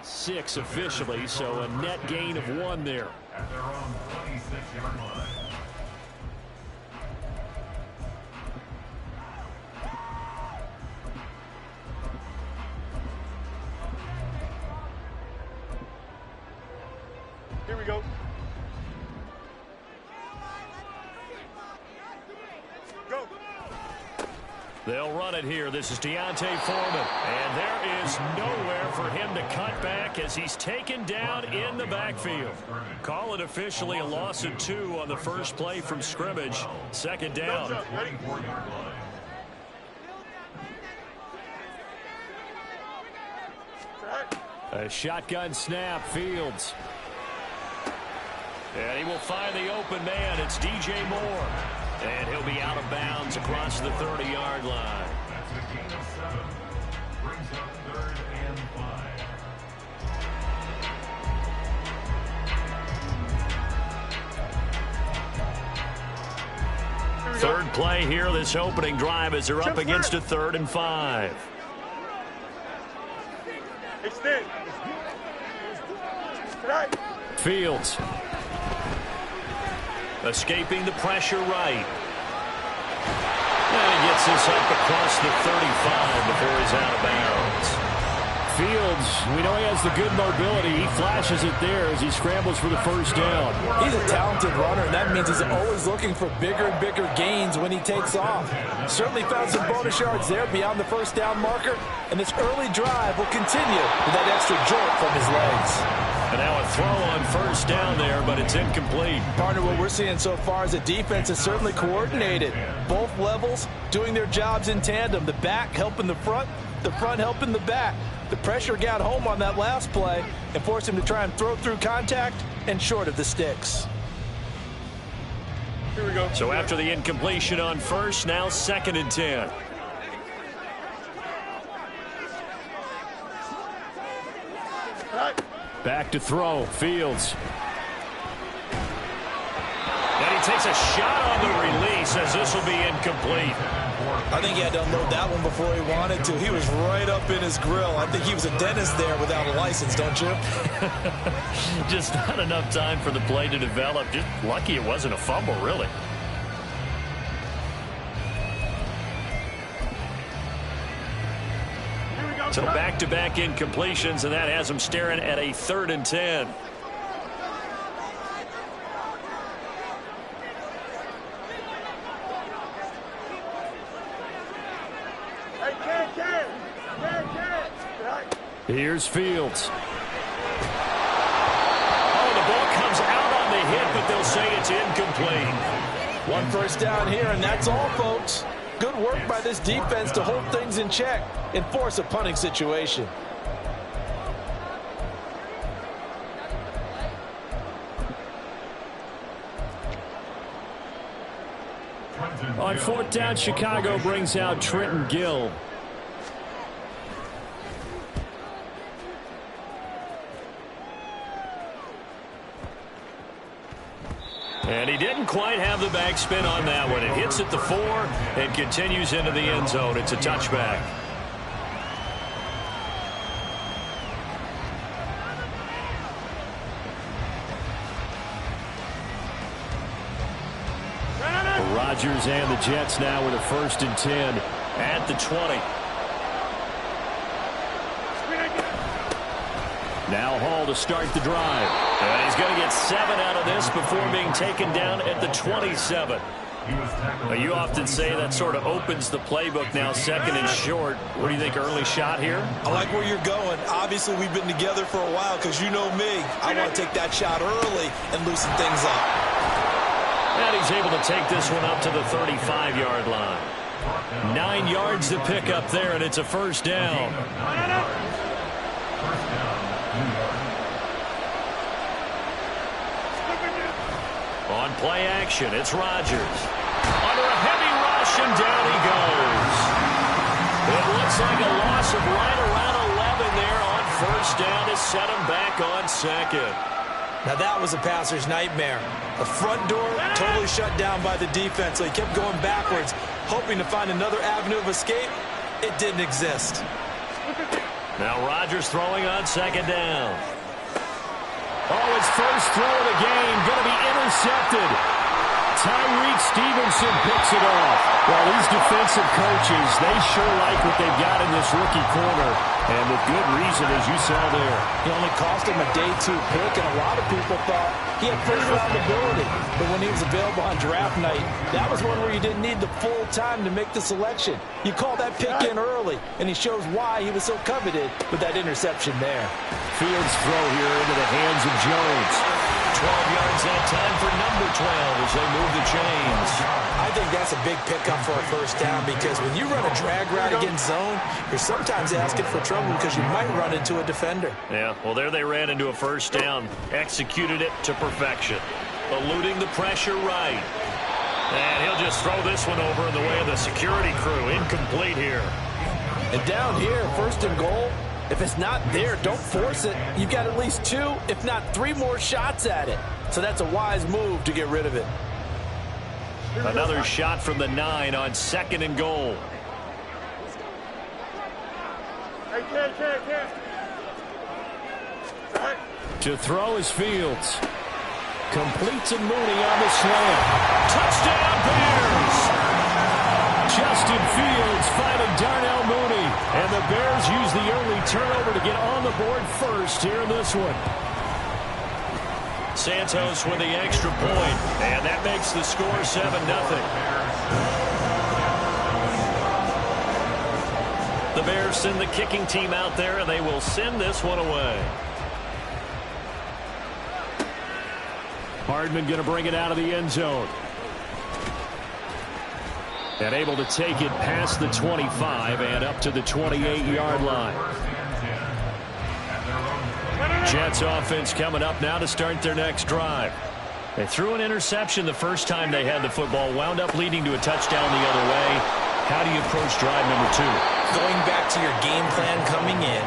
6 officially, so a net gain of 1 there. At their own 26-yard line. Here we go. Go. They'll run it here. This is Deontay Foreman. And there is nowhere for him to cut back as he's taken down in the backfield. Call it officially a loss of 2 on the first play from scrimmage. Second down. A shotgun snap, Fields. And he will find the open man. It's DJ Moore. And he'll be out of bounds across the 30-yard line. That's a gain of 7. Brings up 3rd and 5. Third play here, this opening drive as they're up against a 3rd and 5. Extend. Fields. Escaping the pressure right. And he gets this up across the 35 before he's out of bounds. Fields, we know he has the good mobility. He flashes it there as he scrambles for the first down. He's a talented runner, and that means he's always looking for bigger and bigger gains when he takes off. Certainly found some bonus yards there beyond the first down marker, and this early drive will continue with that extra jolt from his legs. And now a throw on first down there, but it's incomplete. Partner, what we're seeing so far is the defense is certainly coordinated. Both levels doing their jobs in tandem. The back helping the front helping the back. The pressure got home on that last play and forced him to try and throw through contact and short of the sticks. Here we go. So after the incompletion on first, now 2nd and 10. Back to throw, Fields. And he takes a shot on the release as this will be incomplete. I think he had to unload that one before he wanted to. He was right up in his grill. I think he was a dentist there without a license, don't you? Just not enough time for the play to develop. Just lucky it wasn't a fumble, really. So back-to-back incompletions, and that has him staring at a 3rd and 10. Here's Fields. Oh, the ball comes out on the hit, but they'll say it's incomplete. 1 first down here, and that's all, folks. Good work by this defense to hold things in check and force a punting situation. On 4th down, Chicago brings out Trenton Gill. And he didn't quite have the backspin on that one. It hits at the 4 and continues into the end zone. It's a touchback. Rodgers and the Jets now with a 1st and 10 at the 20. Now Hall to start the drive. And he's going to get 7 out of this before being taken down at the 27. You often say that sort of opens the playbook now, 2nd and short. What do you think, early shot here? I like where you're going. Obviously, we've been together for a while because you know me. I want to take that shot early and loosen things up. And he's able to take this one up to the 35-yard line. 9 yards to pick up there, and it's a 1st down. On play action, it's Rodgers. Under a heavy rush, and down he goes. It looks like a loss of right around 11 there on 1st down to set him back on 2nd. Now that was a passer's nightmare. The front door totally shut down by the defense, so he kept going backwards, hoping to find another avenue of escape. It didn't exist. Now Rodgers throwing on second down. Oh, his first throw of the game going to be intercepted. Tyreek Stevenson picks it off. Well, these defensive coaches, they sure like what they've got in this rookie corner. And with good reason, as you saw there. He only cost him a day 2 pick, and a lot of people thought he had first-round ability. But when he was available on draft night, that was one where you didn't need the full time to make the selection. You call that pick in early, and he shows why he was so coveted with that interception there. Fields throw here into the hands of Jones. 12 yards that time for number 12 as they move the chains. I think that's a big pickup for a first down because when you run a drag route against zone, you're sometimes asking for trouble because you might run into a defender. Yeah, well, there they ran into a first down. Executed it to perfection. Eluding the pressure right. And he'll just throw this one over in the way of the security crew. Incomplete here. And down here, first and goal, if it's not there, don't force it. You've got at least 2, if not 3 more shots at it. So that's a wise move to get rid of it. Another shot from the 9 on second and goal. Hey, Ken. To throw is Fields. Completes and Mooney on the slam. Touchdown Bears! Justin Fields finding Darnell Mooney. And the Bears use the early turnover to get on the board first here in this one. Santos with the extra point. And that makes the score 7-0. The Bears send the kicking team out there, and they will send this one away. Hardman going to bring it out of the end zone. And able to take it past the 25 and up to the 28-yard line. Jets offense coming up now to start their next drive. They threw an interception the first time they had the football, wound up leading to a touchdown the other way. How do you approach drive number 2? Going back to your game plan coming in,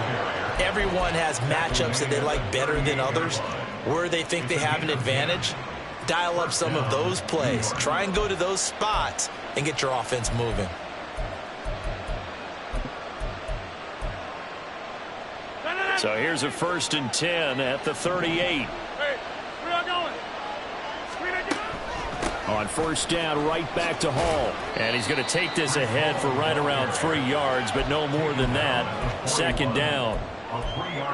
everyone has matchups that they like better than others. Where they think they have an advantage, dial up some of those plays. Try and go to those spots and get your offense moving. So here's a 1st and 10 at the 38. Hey, where y'all going? On first down, right back to Hall. And he's going to take this ahead for right around 3 yards, but no more than that. Second down.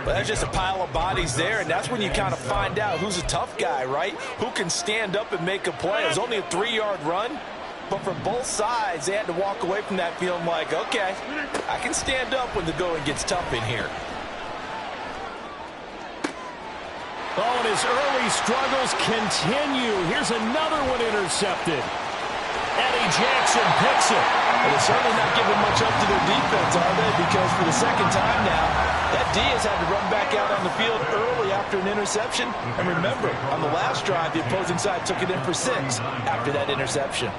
But that's just a pile of bodies there, and that's when you kind of find out who's a tough guy, right? Who can stand up and make a play. It was only a 3-yard run, but for both sides, they had to walk away from that feeling like, okay, I can stand up when the going gets tough in here. Oh, and his early struggles continue. Here's another one intercepted. Eddie Jackson picks it. Well, they're certainly not giving much up to their defense, are they? Because for the second time now, that D has had to run back out on the field early after an interception. And remember, on the last drive, the opposing side took it in for 6 after that interception.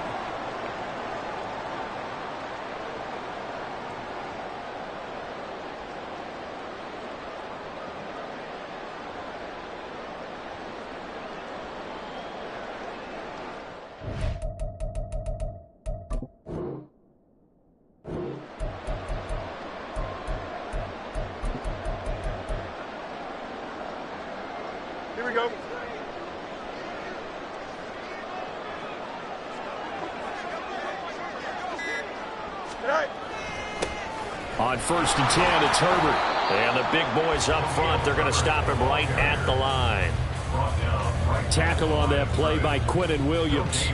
Here we go. On 1st and 10, it's Herbert. And the big boys up front, they're going to stop him right at the line. Tackle on that play by Quinnen Williams.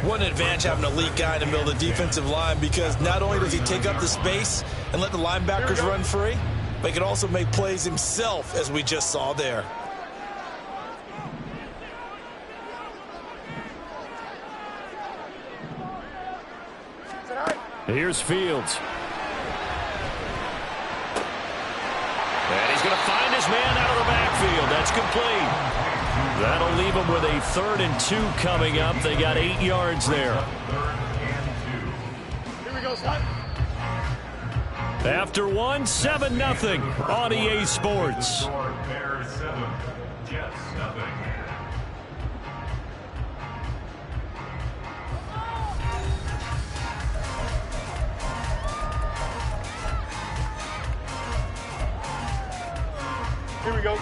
What an advantage having an elite guy in the middle of the defensive line, because not only does he take up the space and let the linebackers run free, but he can also make plays himself, as we just saw there. Here's Fields. And he's going to find his man out of the backfield. That's complete. That'll leave him with a 3rd and 2 coming up. They got 8 yards there. Here we go, Scott. After 1, 7-0 on EA Sports. Bears 7, Jets 0. Here we go.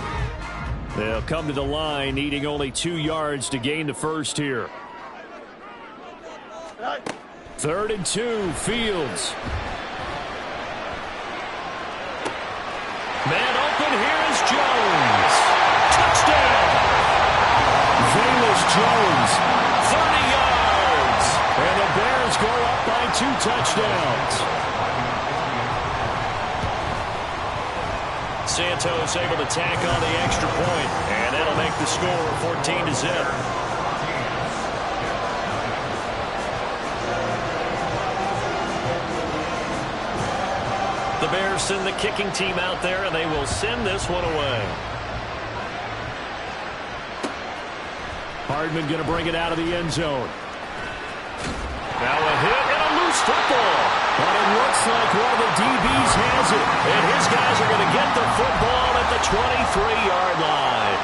They'll come to the line, needing only 2 yards to gain the first here. 3rd and 2, Fields. Man open, here is Jones. Touchdown! Velus Jones, 30 yards. And the Bears go up by 2 touchdowns. Santos able to tack on the extra point, and that'll make the score 14-0. The Bears send the kicking team out there, and they will send this one away. Hardman going to bring it out of the end zone. Now a hit and a loose football. But it looks like one of the DBs has it. And his guys are going to get the football at the 23-yard line.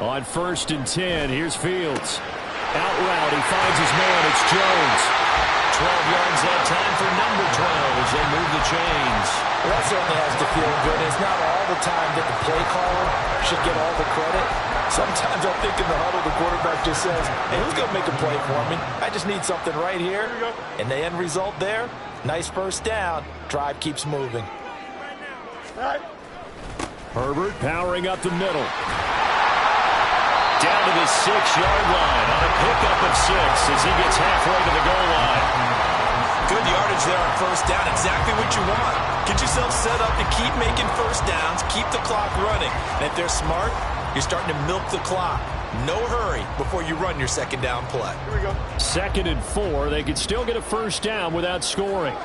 On 1st and 10, here's Fields. Out route, he finds his man, it's Jones. 12 yards that time for number 12 as they move the chains. Well, that certainly has to feel good. It's not all the time that the play caller should get all the credit. Sometimes I think in the huddle, the quarterback just says, hey, who's going to make a play for me? I just need something right here. And the end result there, nice first down. Drive keeps moving. Herbert powering up the middle. Down to the 6-yard line on a pickup of 6 as he gets halfway to the goal line. Good yardage there on first down. Exactly what you want. Get yourself set up to keep making first downs, keep the clock running. And if they're smart, you're starting to milk the clock. No hurry before you run your second down play. Here we go. 2nd and 4. They could still get a first down without scoring.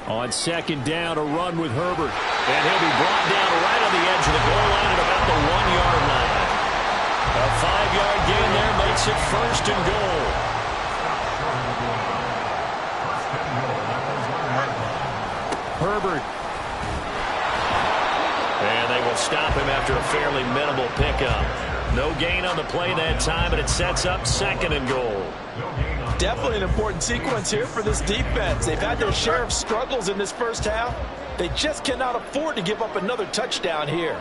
On 2nd down, a run with Herbert. And he'll be brought down right on the edge of the goal line at about the 1-yard line. A 5-yard gain there makes it 1st and goal. Herbert. And they will stop him after a fairly minimal pickup. No gain on the play that time, but it sets up 2nd and goal. Definitely an important sequence here for this defense. They've had their share of struggles in this first half. They just cannot afford to give up another touchdown here.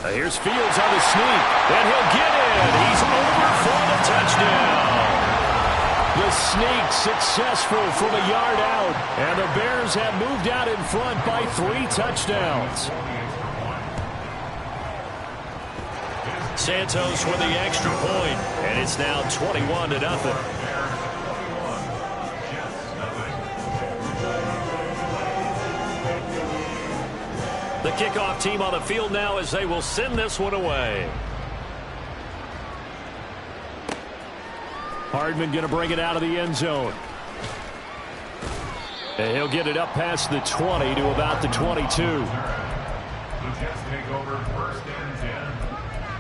Here's Fields on the sneak, and he'll get in. He's over for the touchdown. The sneak successful from a yard out, and the Bears have moved out in front by 3 touchdowns. Santos with the extra point, and it's now 21-0. The kickoff team on the field now as they will send this one away. Hardman going to bring it out of the end zone. And he'll get it up past the 20 to about the 22. The Jets take over 1st and 10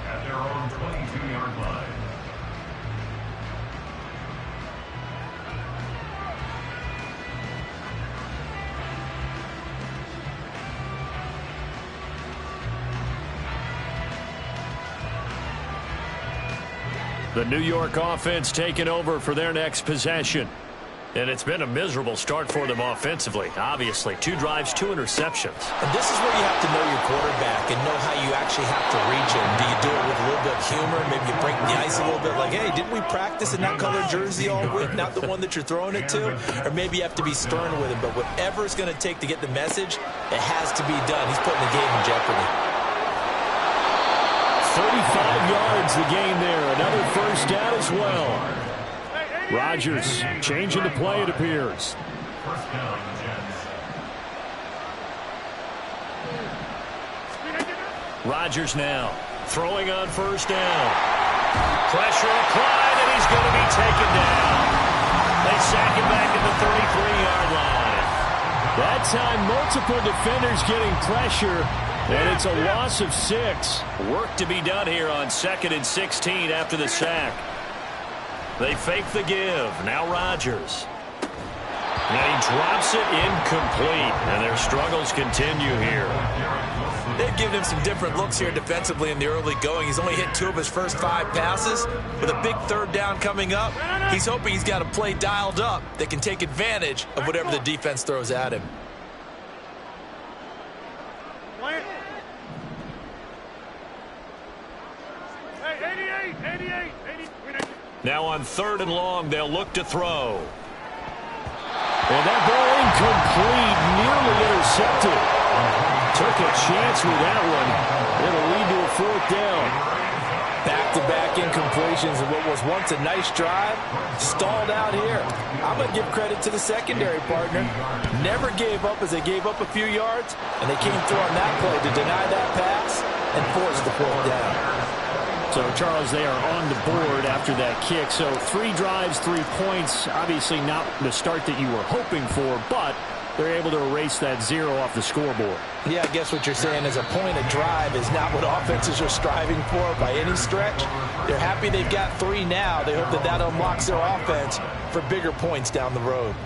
at their own 22-yard line. The New York offense taking over for their next possession. And it's been a miserable start for them offensively. Obviously, 2 drives, 2 interceptions. And this is where you have to know your quarterback and know how you actually have to reach him. Do you do it with a little bit of humor? Maybe you break the ice a little bit like, hey, didn't we practice in that color jersey all week? Not the one that you're throwing it to? Or maybe you have to be stern with him. But whatever it's going to take to get the message, it has to be done. He's putting the game in jeopardy. 35 yards the gain there. Another first down as well. Rodgers changing the play, it appears. First down, Jets. Rodgers now throwing on first down. Pressure applied, and he's going to be taken down. They sack him back at the 33-yard line. That time, multiple defenders getting pressure, and it's a loss of 6. Work to be done here on 2nd and 16 after the sack. They fake the give. Now Rodgers. And he drops it incomplete. And their struggles continue here. They've given him some different looks here defensively in the early going. He's only hit 2 of his first 5 passes. With a big 3rd down coming up, he's hoping he's got a play dialed up that can take advantage of whatever the defense throws at him. Hey, 88. Now on 3rd and long, they'll look to throw. And that ball incomplete, nearly intercepted. Took a chance with that one. It'll lead to a 4th down. Back-to-back incompletions of what was once a nice drive. Stalled out here. I'm going to give credit to the secondary partner. Never gave up as they gave up a few yards, and they came through on that play to deny that pass and force the 4th down. So, Charles, they are on the board after that kick. So 3 drives, 3 points. Obviously not the start that you were hoping for, but they're able to erase that 0 off the scoreboard. Yeah, I guess what you're saying is a point of drive is not what offenses are striving for by any stretch. They're happy they've got 3 now. They hope that that unlocks their offense for bigger points down the road.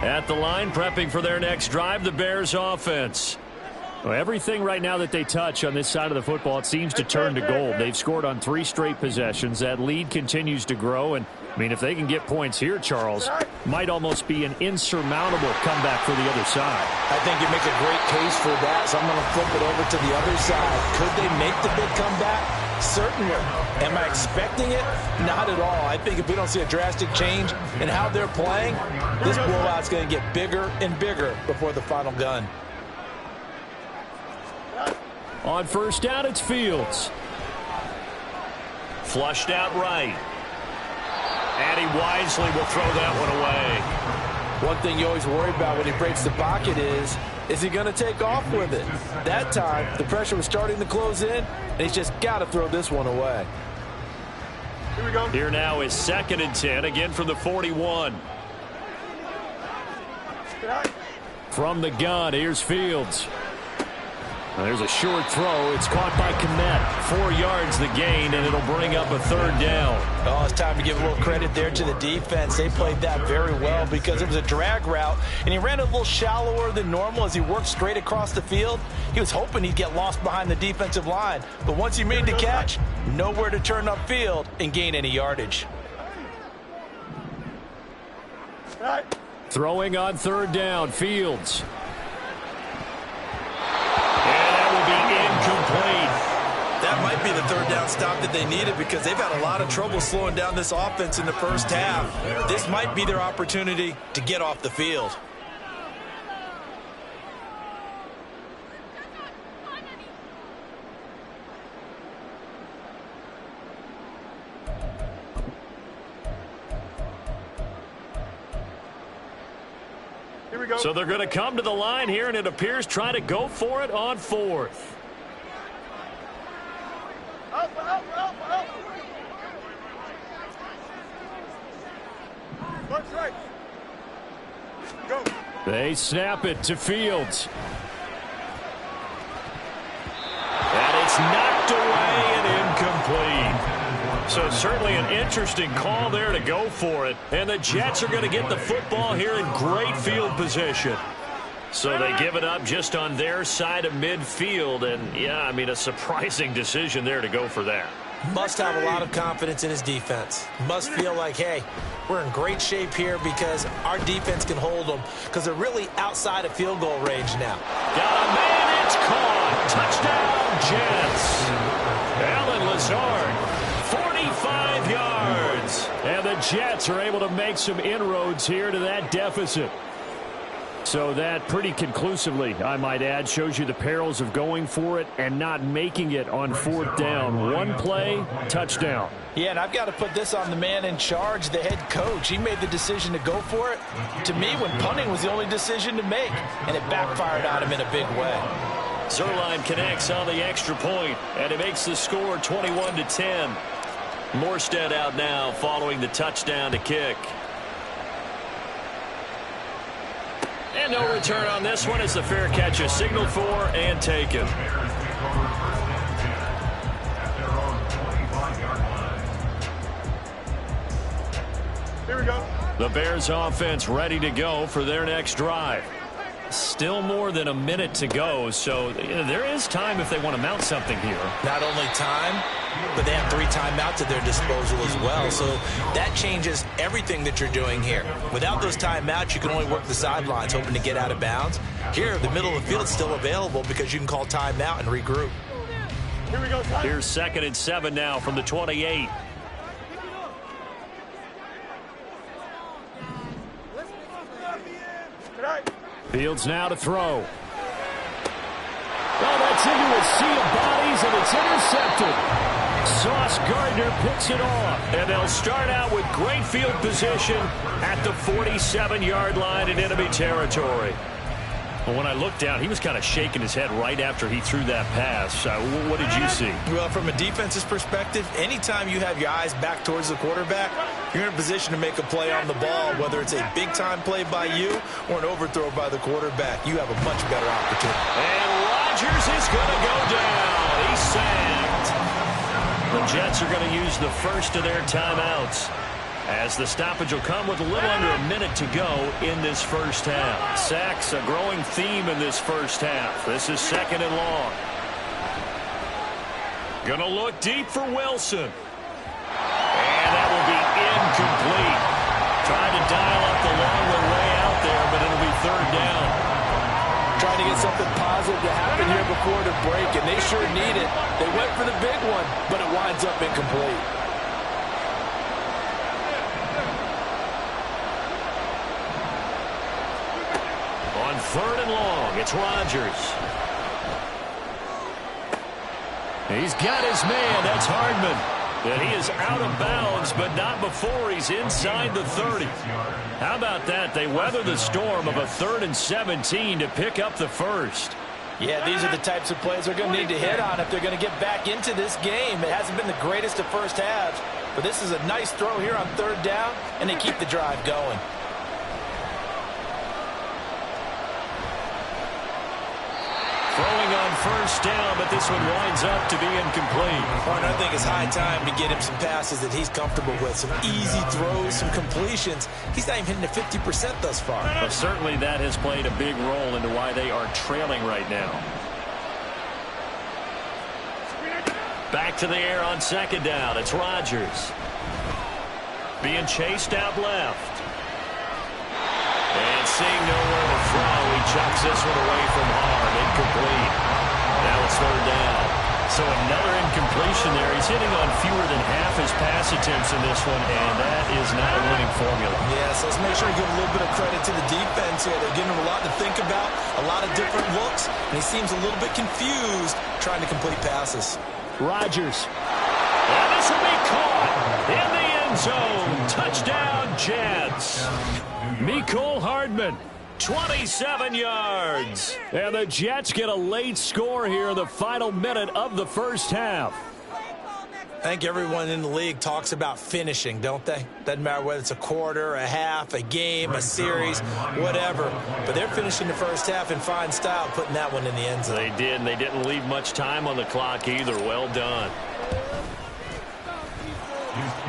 At the line, prepping for their next drive, the Bears offense. Well, everything right now that they touch on this side of the football, it seems to turn to gold. They've scored on 3 straight possessions. That lead continues to grow. And, I mean, if they can get points here, Charles, might almost be an insurmountable comeback for the other side. I think you make a great case for that, so I'm going to flip it over to the other side. Could they make the big comeback? Certainly. Am I expecting it? Not at all. I think if we don't see a drastic change in how they're playing, this blowout's going to get bigger and bigger before the final gun. On 1st down, it's Fields. Flushed out right. And he wisely will throw that one away. One thing you always worry about when he breaks the pocket is he going to take off with it? That time, the pressure was starting to close in, and he's just got to throw this one away. Here we go. Here now is 2nd and 10, again from the 41. From the gun, here's Fields. There's a short throw. It's caught by Kmet. 4 yards the gain, and it'll bring up a 3rd down. Oh, it's time to give a little credit there to the defense. They played that very well because it was a drag route, and he ran a little shallower than normal as he worked straight across the field. He was hoping he'd get lost behind the defensive line, but once he made the catch, nowhere to turn upfield and gain any yardage. Throwing on 3rd down, Fields. Incomplete. That might be the 3rd down stop that they needed because they've had a lot of trouble slowing down this offense in the first half. This might be their opportunity to get off the field. Here we go. So they're going to come to the line here, and it appears try to go for it on 4th. Right. Go. They snap it to Fields. And it's knocked away and incomplete. So certainly an interesting call there to go for it. And the Jets are going to get the football here in great field position. So they give it up just on their side of midfield. And, yeah, I mean, a surprising decision there to go for that. Must have a lot of confidence in his defense. Must feel like, hey, we're in great shape here because our defense can hold them because they're really outside of field goal range now. Got a man, it's caught. Touchdown, Jets. Allen Lazard, 45 yards. And the Jets are able to make some inroads here to that deficit. So that pretty conclusively, I might add, shows you the perils of going for it and not making it on 4th down. One play, touchdown. Yeah, and I've got to put this on the man in charge, the head coach. He made the decision to go for it. To me, when punting was the only decision to make, and it backfired on him in a big way. Zerline connects on the extra point, and it makes the score 21-10. Morstead out now following the touchdown to kick. And no return on this one as the fair catch is signaled for and taken. Bears take over first and 10 at their own 25-yard line. Here we go. The Bears offense ready to go for their next drive. Still more than a minute to go, so there is time if they want to mount something here. Not only time, but they have 3 timeouts at their disposal as well. So that changes everything that you're doing here. Without those timeouts, you can only work the sidelines, hoping to get out of bounds. Here, the middle of the field is still available because you can call timeout and regroup. Here we go. Here's 2nd and 7 now from the 28. Fields now to throw. Oh, that's into a sea of bodies, and it's intercepted. Sauce Gardner picks it off, and they'll start out with great field position at the 47-yard line in enemy territory. Well, when I looked down, he was kind of shaking his head right after he threw that pass. What did you see? Well, from a defense's perspective, anytime you have your eyes back towards the quarterback, you're in a position to make a play on the ball, whether it's a big-time play by you or an overthrow by the quarterback. You have a much better opportunity. And Rodgers is going to go down. He's sacked. The Jets are going to use the first of their timeouts, as the stoppage will come with a little under a minute to go in this first half. Sacks, a growing theme in this first half. This is 2nd and long. Going to look deep for Wilson. And that will be incomplete. Trying to dial up the long one way out there, but it'll be 3rd down. Trying to get something positive to happen here before the break, and they sure need it. They went for the big one, but it winds up incomplete. On 3rd and long, it's Rodgers. He's got his man. That's Hardman. And he is out of bounds, but not before he's inside the 30. How about that? They weather the storm of a 3rd and 17 to pick up the first. Yeah, these are the types of plays they're going to need to hit on if they're going to get back into this game. It hasn't been the greatest of first halves, but this is a nice throw here on 3rd down, and they keep the drive going. Throwing on 1st down, but this one winds up to be incomplete. Well, I think it's high time to get him some passes that he's comfortable with, some easy throws, some completions. He's not even hitting the 50% thus far. Well, certainly that has played a big role into why they are trailing right now. Back to the air on 2nd down. It's Rodgers. Being chased out left. And seeing nowhere to throw, he chucks this one away from hard. Incomplete. Now it's 3rd down. So another incompletion there. He's hitting on fewer than half his pass attempts in this one, and that is not a winning formula. Yeah, so let's make sure we give a little bit of credit to the defense here. They're giving him a lot to think about, a lot of different looks, and he seems a little bit confused trying to complete passes. Rodgers. And this will be caught in the end zone. Touchdown, Jets. Mecole Hardman, 27 yards. And the Jets get a late score here in the final minute of the first half. I think everyone in the league talks about finishing, don't they? Doesn't matter whether it's a quarter, a half, a game, a series, whatever. But they're finishing the first half in fine style, putting that one in the end zone. They did, and they didn't leave much time on the clock either. Well done.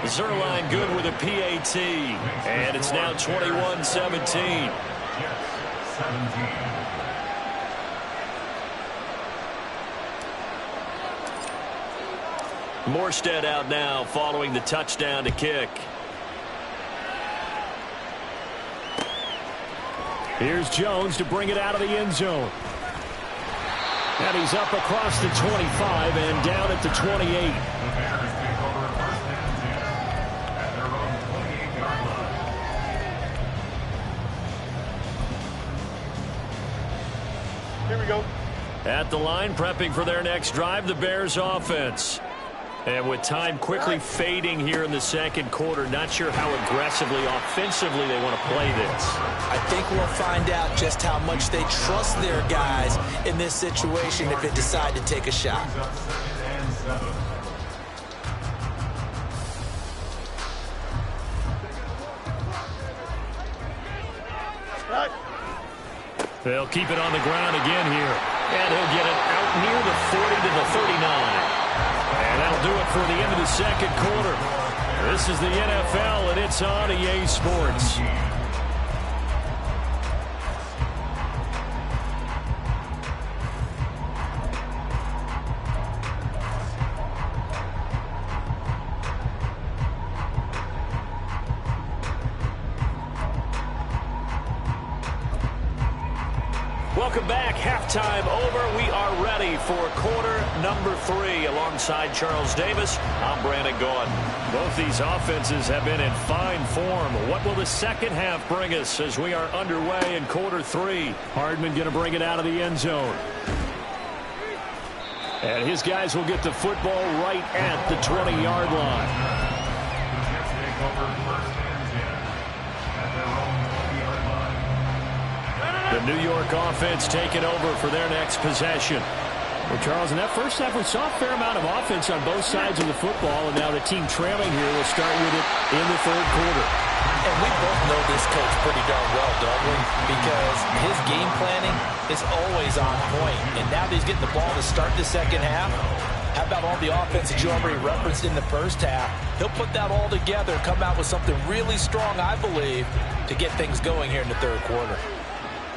Zerline good with a PAT, and it's now 21-17. Morstead out now following the touchdown to kick. Here's Jones to bring it out of the end zone. And he's up across the 25 and down at the 28. Here we go. At the line, prepping for their next drive, the Bears offense. And with time quickly fading here in the second quarter, not sure how aggressively, offensively they want to play this. I think we'll find out just how much they trust their guys in this situation if they decide to take a shot. They'll keep it on the ground again here. And he'll get it out near the 40 to the 39. And that'll do it for the end of the second quarter. This is the NFL, and it's on EA Sports. Welcome back. Halftime over. We are ready for quarter number 3. Alongside Charles Davis, I'm Brandon Gaudin. Both these offenses have been in fine form. What will the second half bring us as we are underway in quarter 3? Hardman going to bring it out of the end zone. And his guys will get the football right at the 20-yard line. The Jets take over first and 10 at their own 20-yard line. The New York offense taking over for their next possession. Well, Charles, in that first half, we saw a fair amount of offense on both sides of the football, and now the team trailing here will start with it in the third quarter. And we both know this coach pretty darn well, don't we? Because his game planning is always on point. And now that he's getting the ball to start the second half, how about all the offense that you already referenced in the first half? He'll put that all together, come out with something really strong, I believe, to get things going here in the third quarter.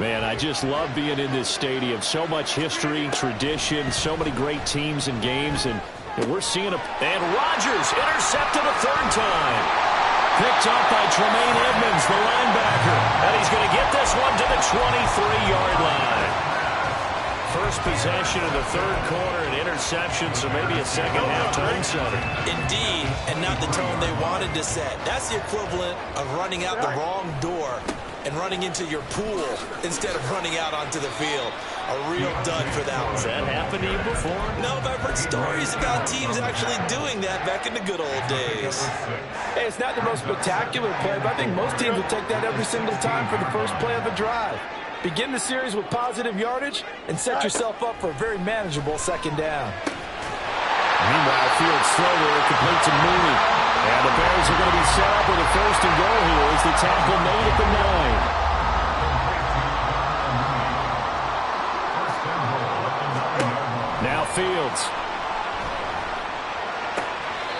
Man, I just love being in this stadium. So much history, tradition, so many great teams and games, and we're seeing And Rodgers intercepted a third time. Picked up by Tremaine Edmonds, the linebacker. And he's going to get this one to the 23-yard line. First possession of the third quarter, an interception, so maybe a second-half tone setter. Indeed, and not the tone they wanted to set. That's the equivalent of running out the wrong door and running into your pool instead of running out onto the field. A real dud for that one. Has that happened to you before? No, but I've heard stories about teams actually doing that back in the good old days. Hey, it's not the most spectacular play, but I think most teams will take that every single time for the first play of a drive. Begin the series with positive yardage and set yourself up for a very manageable second down. Meanwhile, Fields slower, complete to Mooney. And the Bears are going to be set up with a first and goal here as the tackle made at the 9. Now Fields.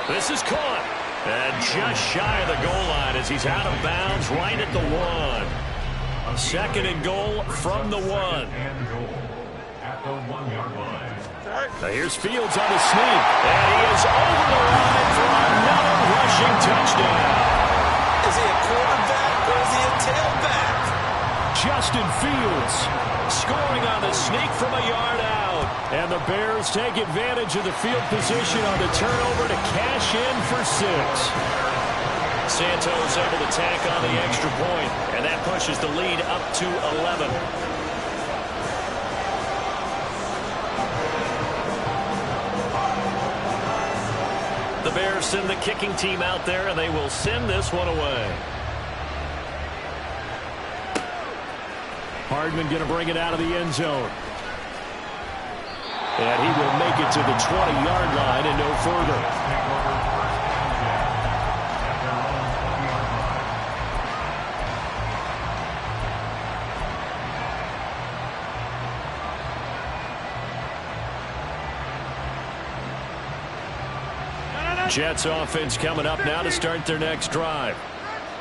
This is caught. And just shy of the goal line as he's out of bounds right at the 1. Second and goal from the 1. And goal at the 1-yard line. Now here's Fields on the sneak. And he is over the line for another rushing touchdown. Is he a quarterback or is he a tailback? Justin Fields scoring on the sneak from a yard out. And the Bears take advantage of the field position on the turnover to cash in for 6. Santos able to tack on the extra point, and that pushes the lead up to 11. The Bears send the kicking team out there, and they will send this one away. Hardman going to bring it out of the end zone. And he will make it to the 20-yard line and no further. Jets offense coming up now to start their next drive.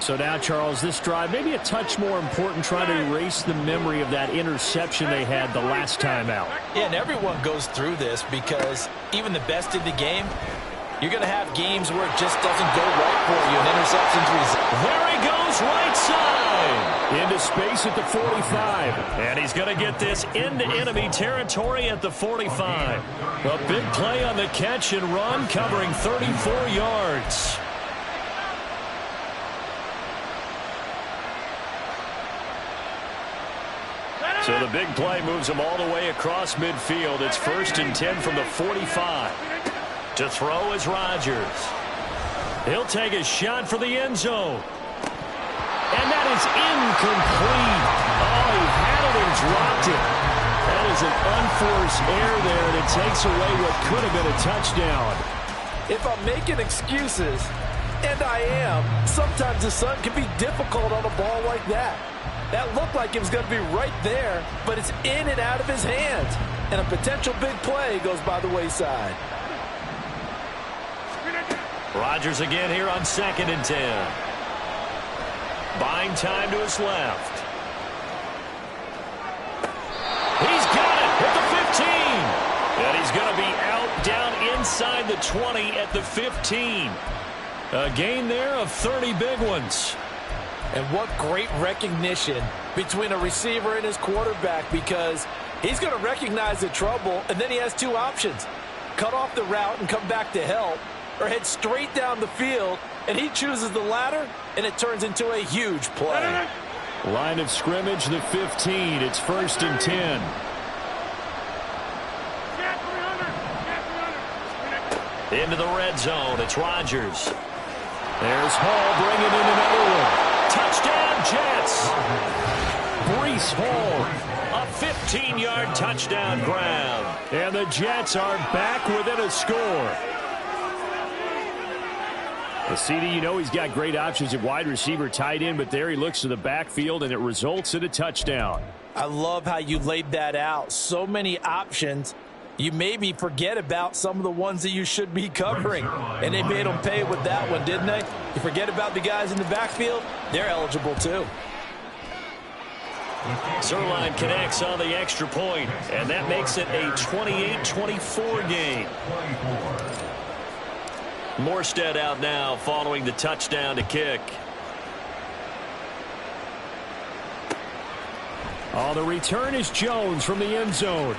So now, Charles, this drive maybe a touch more important, trying to erase the memory of that interception they had the last time out. Yeah, and everyone goes through this because even the best in the game, you're going to have games where it just doesn't go right for you, and interceptions result. There he goes, right side. Into space at the 45. And he's going to get this into enemy territory at the 45. A big play on the catch and run, covering 34 yards. So the big play moves him all the way across midfield. It's 1st and 10 from the 45. To throw is Rodgers. He'll take a shot for the end zone. And that is incomplete. Oh, he had it and dropped it. That is an unforced error there, and it takes away what could have been a touchdown. If I'm making excuses, and I am, sometimes the sun can be difficult on a ball like that. That looked like it was going to be right there, but it's in and out of his hands. And a potential big play goes by the wayside. Rodgers again here on 2nd and 10. Buying time to his left. He's got it at the 15. And he's going to be out down inside the 20 at the 15. A gain there of 30 big ones. And what great recognition between a receiver and his quarterback, because he's going to recognize the trouble, and then he has two options. Cut off the route and come back to help, or head straight down the field, and he chooses the latter, and it turns into a huge play. Line of scrimmage, the 15. It's 1st and 10. Into the red zone. It's Rodgers. There's Hall bringing in another one. Touchdown, Jets. Breece Hall, a 15-yard touchdown grab. And the Jets are back within a score. The CD, you know he's got great options at wide receiver, tight end, but there he looks to the backfield, and it results in a touchdown. I love how you laid that out. So many options. You maybe forget about some of the ones that you should be covering. And they made them pay with that one, didn't they? You forget about the guys in the backfield, they're eligible too. Zerline connects on the extra point, and that makes it a 28-24 game. Morstead out now following the touchdown to kick. On the return is Jones from the end zone.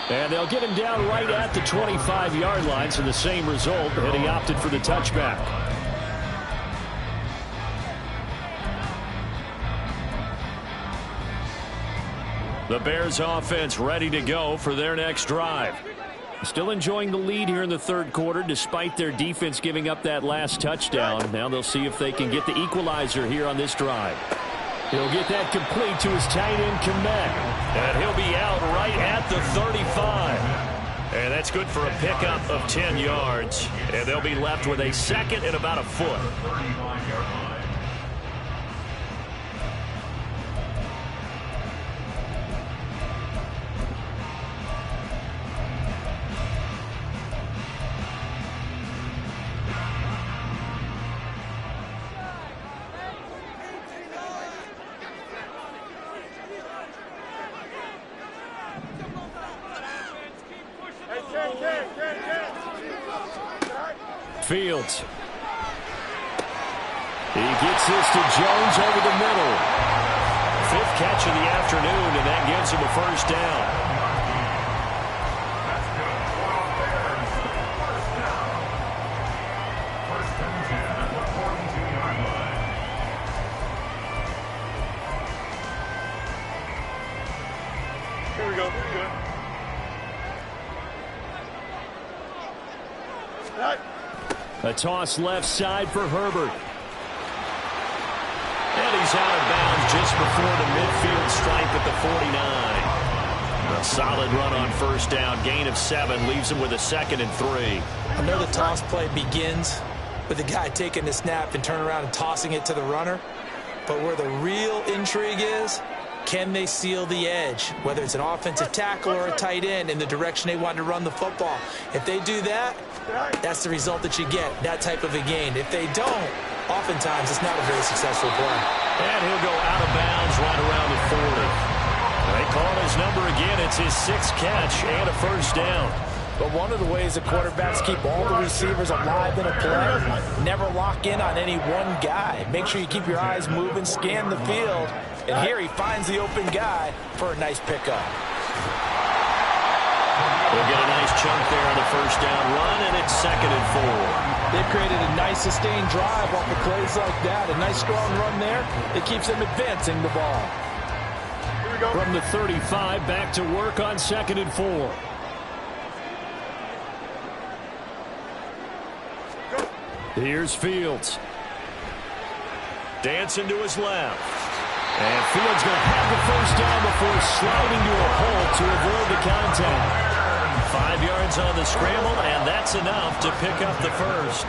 And they'll get him down right at the 25-yard line, so the same result, and he opted for the touchback. The Bears offense ready to go for their next drive. Still enjoying the lead here in the third quarter despite their defense giving up that last touchdown. Now they'll see if they can get the equalizer here on this drive. He'll get that complete to his tight end, Kmet. And he'll be out right at the 35. And that's good for a pickup of 10 yards. And they'll be left with a second and about a foot. Fields. He gets this to Jones over the middle. 5th catch of the afternoon, and that gives him a first down. Here we go. A toss left side for Herbert. And he's out of bounds just before the midfield stripe at the 49. A solid run on first down. Gain of 7 leaves him with a 2nd and 3. I know the toss play begins with the guy taking the snap and turning around and tossing it to the runner. But where the real intrigue is, can they seal the edge, whether it's an offensive tackle or a tight end, in the direction they want to run the football? If they do that, that's the result that you get, that type of a gain. If they don't, oftentimes it's not a very successful play. And he'll go out of bounds right around the 40. They call his number again. It's his 6th catch and a first down. But one of the ways the quarterbacks keep all the receivers alive in a play, never lock in on any one guy. Make sure you keep your eyes moving, scan the field, and here he finds the open guy for a nice pickup. We'll get a nice chunk there on the first down run, and it's 2nd and 4. They've created a nice sustained drive off of plays like that. A nice strong run there. It keeps them advancing the ball. From the 35, back to work on 2nd and 4. Here's Fields. Dancing to his left. And Fields going to have the first down before sliding to a hole to avoid the contact. 5 yards on the scramble, and that's enough to pick up the first.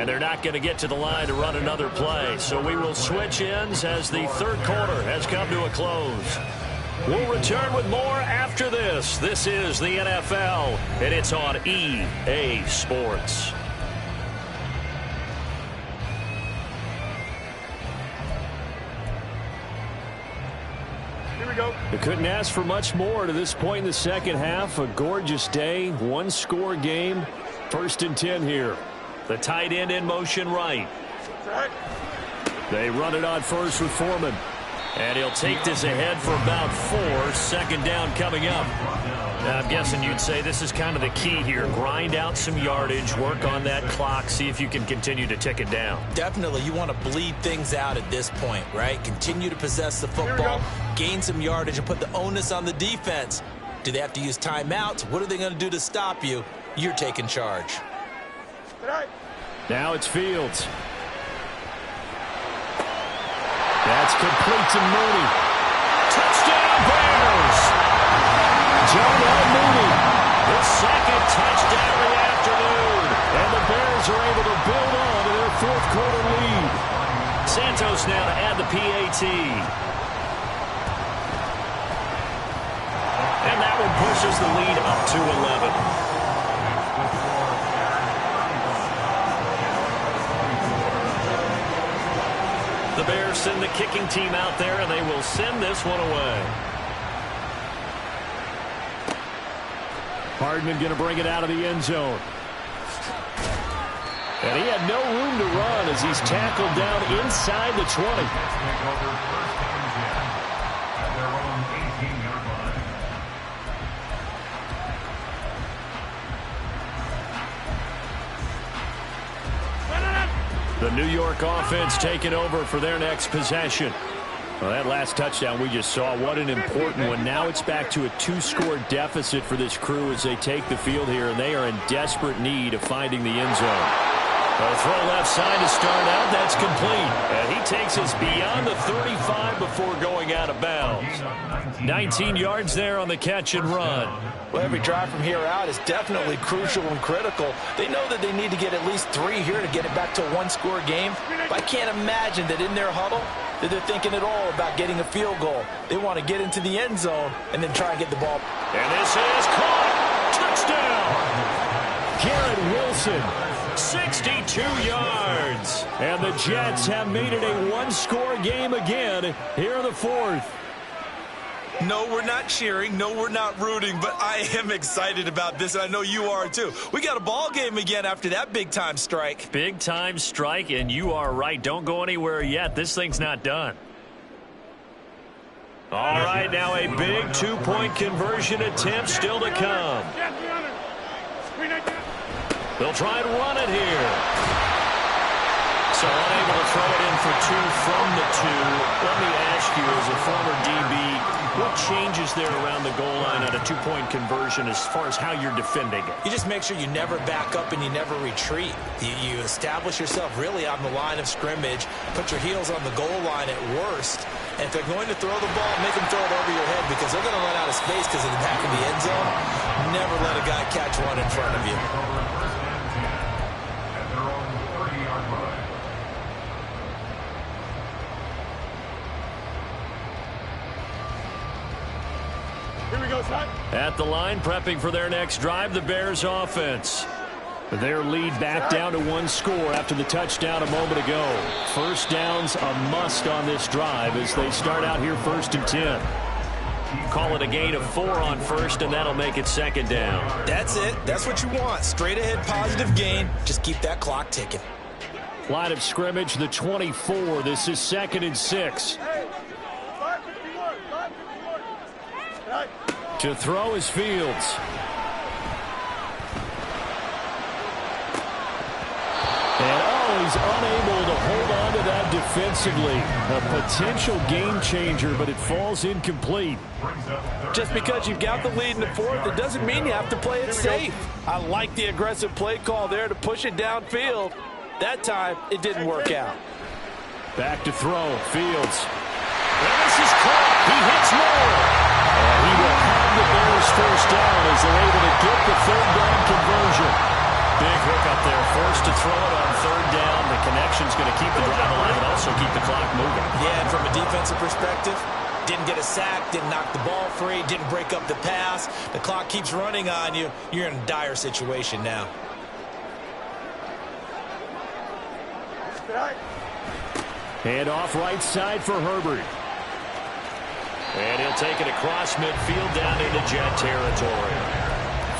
And they're not going to get to the line to run another play. So we will switch ends as the third quarter has come to a close. We'll return with more after this. This is the NFL, and it's on EA Sports. Here we go. They couldn't ask for much more to this point in the second half. A gorgeous day, one-score game. 1st and 10 here. The tight end in motion right. They run it on first with Foreman. And he'll take this ahead for about 4. 2nd down coming up. Now, I'm guessing you'd say this is kind of the key here. Grind out some yardage, work on that clock, see if you can continue to tick it down. Definitely, you want to bleed things out at this point, right? Continue to possess the football, gain some yardage, and put the onus on the defense. Do they have to use timeouts? What are they going to do to stop you? You're taking charge. Now it's Fields. That's complete to Mooney. Touchdown, Bears! Jonah Mooney, his 2nd touchdown of the afternoon. And the Bears are able to build on to their 4th quarter lead. Santos now to add the PAT. And that one pushes the lead up to 11. The Bears send the kicking team out there, and they will send this one away. Hardman going to bring it out of the end zone. And he had no room to run as he's tackled down inside the 20. The New York offense taking over for their next possession. Well, that last touchdown we just saw, what an important one. Now it's back to a 2-score deficit for this crew as they take the field here, and they are in desperate need of finding the end zone. A throw left side to start out. That's complete. And he takes us beyond the 35 before going out of bounds. 19 yards there on the catch and run. Well, every drive from here out is definitely crucial and critical. They know that they need to get at least 3 here to get it back to a one-score game. But I can't imagine that in their huddle that they're thinking at all about getting a field goal. They want to get into the end zone and then try and get the ball. And this is caught. Touchdown. Garrett Wilson, 62 yards. And the Jets have made it a one-score game again here in the 4th. No, we're not cheering. No, we're not rooting, but I am excited about this, and I know you are too. We got a ball game again after that big-time strike. Big-time strike, and you are right. Don't go anywhere yet. This thing's not done. All right, now a big 2-point conversion attempt still to come. They'll try and run it here. So unable to throw it in for 2 from the 2. Let me ask you, as a former DB, what changes there around the goal line on a 2-point conversion as far as how you're defending it? You just make sure you never back up and you never retreat. You establish yourself really on the line of scrimmage, put your heels on the goal line at worst, and if they're going to throw the ball, make them throw it over your head because they're going to run out of space because of the back of the end zone. Never let a guy catch one in front of you. At the line, prepping for their next drive, the Bears offense. Their lead back down to 1 score after the touchdown a moment ago. 1st down's a must on this drive as they start out here 1st and 10. Call it a gain of 4 on 1st, and that'll make it 2nd down. That's it. That's what you want. Straight ahead positive gain. Just keep that clock ticking. Line of scrimmage, the 24. This is 2nd and 6. To throw is Fields. And he's unable to hold on to that defensively. A potential game changer, but it falls incomplete. Just because you've got the lead in the 4th, it doesn't mean you have to play it safe. I like the aggressive play call there to push it downfield. That time, it didn't work out. Back to throw, Fields. And this is caught. He hits more. And he will have the Bears 1st down as they're able to get the 3rd down conversion. Big hook up there, forced to throw it on third down. The connection's going to keep the drive alive and also keep the clock moving. Yeah, and from a defensive perspective, didn't get a sack, didn't knock the ball free, didn't break up the pass. The clock keeps running on you. You're in a dire situation now. Hand off right side for Herbert. And he'll take it across midfield down into Jet territory.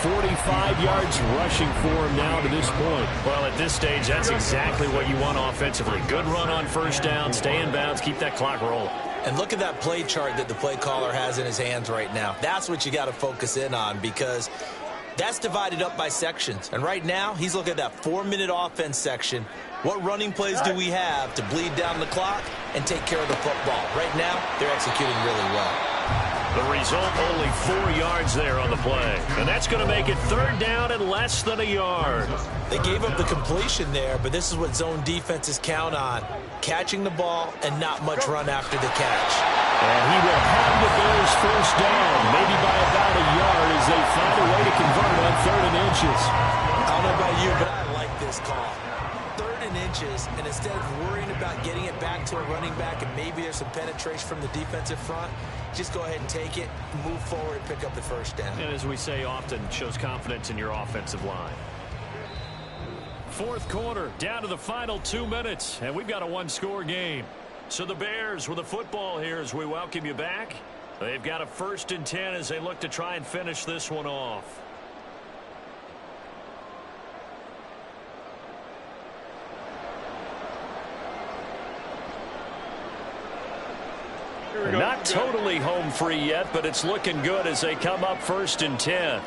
45 yards rushing for him now to this point. Well, at this stage, that's exactly what you want offensively. Good run on first down, stay in bounds, keep that clock rolling. And look at that play chart that the play caller has in his hands right now. That's what you got to focus in on, because that's divided up by sections. And right now, he's looking at that 4-minute offense section. What running plays do we have to bleed down the clock and take care of the football? Right now, they're executing really well. The result, only 4 yards there on the play. And that's going to make it third down and less than a yard. They gave up the completion there, but this is what zone defenses count on. Catching the ball and not much run after the catch. And he will have the Bears first down, maybe by about a yard as they find a way to convert on 3rd and inches. I don't know about you, but I like this call. 3rd and inches, and instead of worrying about getting it back to a running back and maybe there's some penetration from the defensive front, just go ahead and take it, move forward, and pick up the first down. And as we say often, shows confidence in your offensive line. 4th quarter, down to the final 2 minutes, and we've got a one-score game. So the Bears with the football here as we welcome you back. They've got a 1st and 10 as they look to try and finish this one off. Not totally home free yet, but it's looking good as they come up 1st and 10.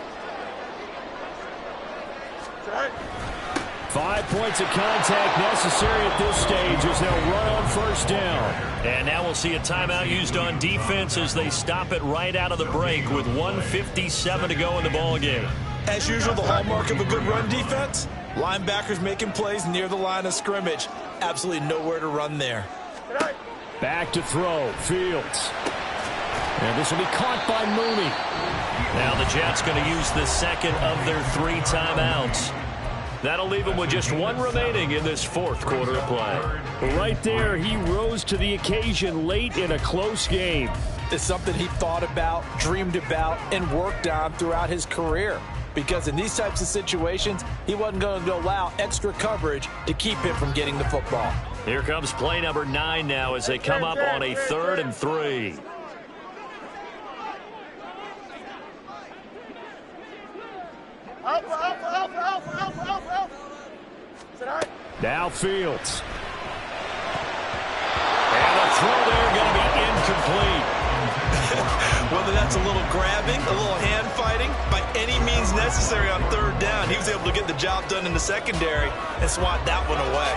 5 points of contact necessary at this stage as they'll run on 1st down. And now we'll see a timeout used on defense as they stop it right out of the break with 1:57 to go in the ball game. As usual, the hallmark of a good run defense, linebackers making plays near the line of scrimmage. Absolutely nowhere to run there. Back to throw, Fields. And this will be caught by Mooney. Now the Jets going to use the second of their 3 timeouts. That'll leave him with just 1 remaining in this 4th quarter of play. Right there, he rose to the occasion late in a close game. It's something he thought about, dreamed about, and worked on throughout his career. Because in these types of situations, he wasn't going to allow extra coverage to keep him from getting the football. Here comes play number 9 now as they come up on a 3rd and 3. Now Fields. And a throw there going to be incomplete. Whether that's a little grabbing, a little hand fighting, by any means necessary on 3rd down, he was able to get the job done in the secondary and swat that one away.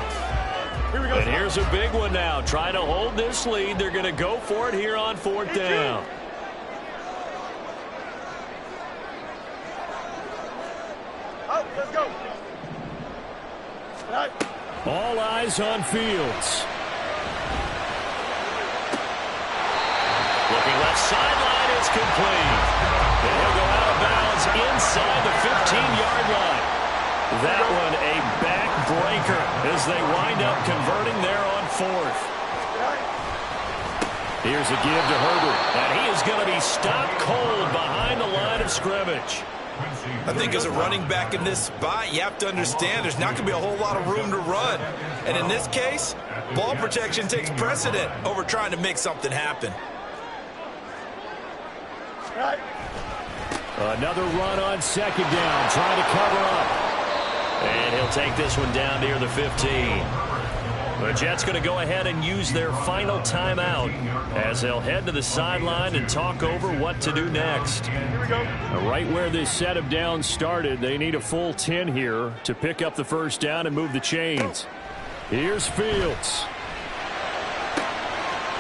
And here's a big one now. Trying to hold this lead. They're going to go for it here on 4th down. Let's go. All eyes on Fields. Looking left sideline, it's complete. And he'll go out of bounds inside the 15-yard line. That one a backbreaker as they wind up converting there on 4th. Here's a give to Herbert, and he is going to be stopped cold behind the line of scrimmage. I think as a running back in this spot, you have to understand there's not going to be a whole lot of room to run. And in this case, ball protection takes precedent over trying to make something happen. Another run on 2nd down, trying to cover up. And he'll take this one down near the 15. The Jets going to go ahead and use their final timeout as they'll head to the sideline and talk over what to do next. Here we go. Right where this set of downs started, they need a full 10 here to pick up the 1st down and move the chains. Here's Fields.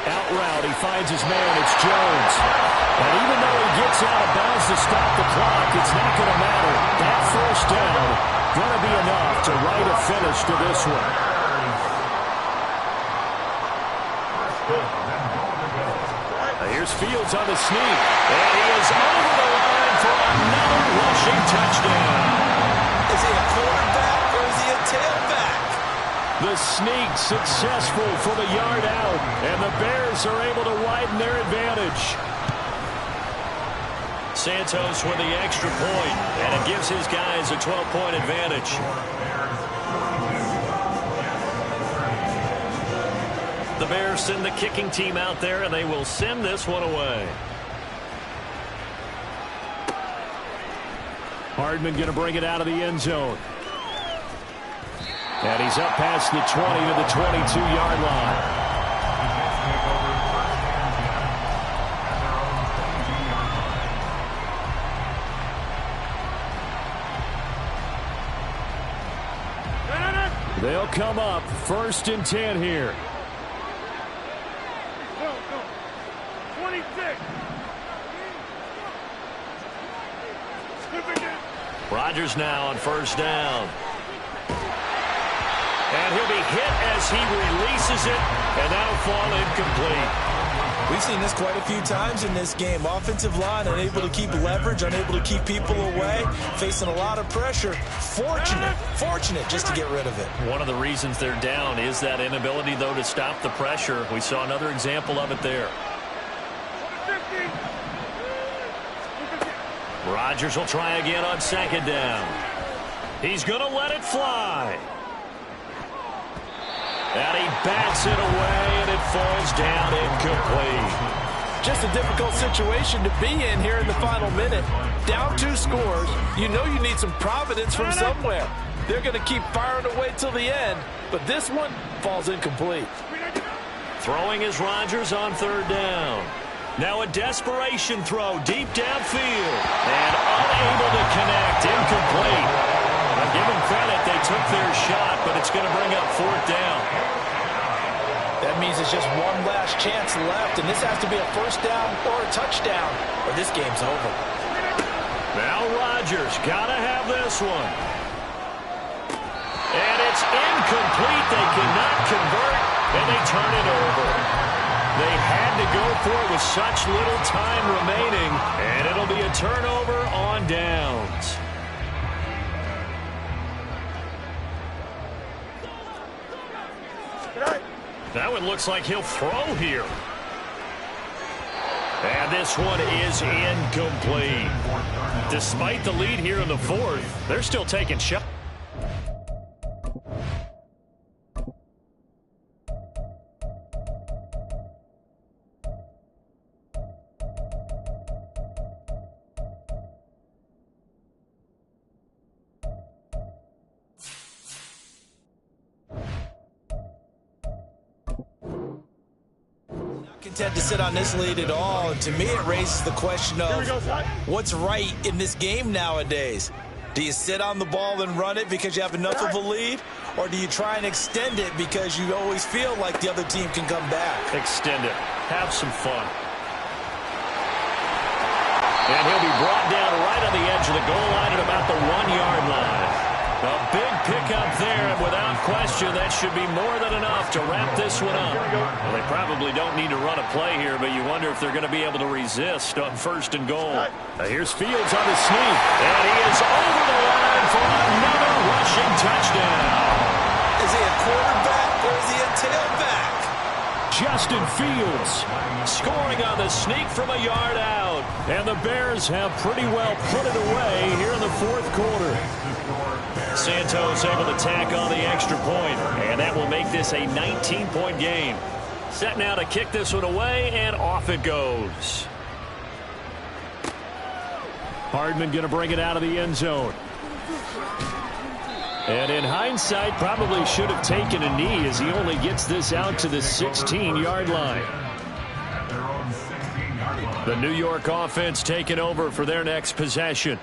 Out route, he finds his man, it's Jones. And even though he gets out of bounds to stop the clock, it's not going to matter. That 1st down going to be enough to write a finish to this one. Here's Fields on the sneak, and he is over the line for another rushing touchdown. Is he a quarterback The sneak successful from a yard out, and the Bears are able to widen their advantage. Santos with the extra point, and it gives his guys a 12-point advantage. The Bears send the kicking team out there, and they will send this one away. Hardman going to bring it out of the end zone. And he's up past the 20 to the 22-yard line. They'll come up 1st and 10 here. 26. Rodgers now on 1st down. And he'll be hit as he releases it, and that'll fall incomplete. We've seen this quite a few times in this game. Offensive line unable to keep leverage, unable to keep people away, facing a lot of pressure. Fortunate just to get rid of it. One of the reasons they're down is that inability, though, to stop the pressure. We saw another example of it there. Rodgers will try again on 2nd down. He's going to let it fly. And he bats it away, and it falls down incomplete. Just a difficult situation to be in here in the final minute. Down 2 scores. You know you need some providence from somewhere. They're going to keep firing away till the end, but this one falls incomplete. Throwing is Rodgers on 3rd down. Now a desperation throw deep downfield, and unable to connect, incomplete. I'll give them credit, they took their shot, but it's going to bring up 4th down. That means it's just one last chance left, and this has to be a 1st down or a touchdown, or this game's over. Now Rodgers got to have this one. And it's incomplete. They cannot convert, and they turn it over. They had to go for it with such little time remaining, and it'll be a turnover on downs. That one looks like he'll throw here. And this one is incomplete. Despite the lead here in the 4th, they're still taking shots. Content to sit on this lead at all, and to me it raises the question of what's right in this game nowadays. Do you sit on the ball and run it because you have enough of a lead, or do you try and extend it because you always feel like the other team can come back? Extend it. Have some fun. And he'll be brought down right on the edge of the goal line at about the 1-yard line. A big pickup there, and without question, that should be more than enough to wrap this one up. Well, they probably don't need to run a play here, but you wonder if they're going to be able to resist on 1st and goal. Here's Fields on the sneak, and he is over the line for another rushing touchdown. Is he a quarterback or is he a tailback? Justin Fields scoring on the sneak from a yard out. And the Bears have pretty well put it away here in the 4th quarter. Santos able to tack on the extra point, and that will make this a 19-point game. Set now to kick this one away, and off it goes. Hardman going to bring it out of the end zone. And in hindsight, probably should have taken a knee as he only gets this out to the 16-yard line. The New York offense taking over for their next possession.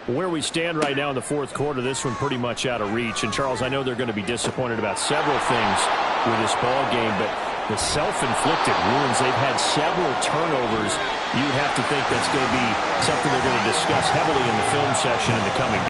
Where we stand right now in the 4th quarter, this one pretty much out of reach. And, Charles, I know they're going to be disappointed about several things with this ball game, but the self-inflicted wounds, they've had several turnovers. You have to think that's going to be something they're going to discuss heavily in the film session in the coming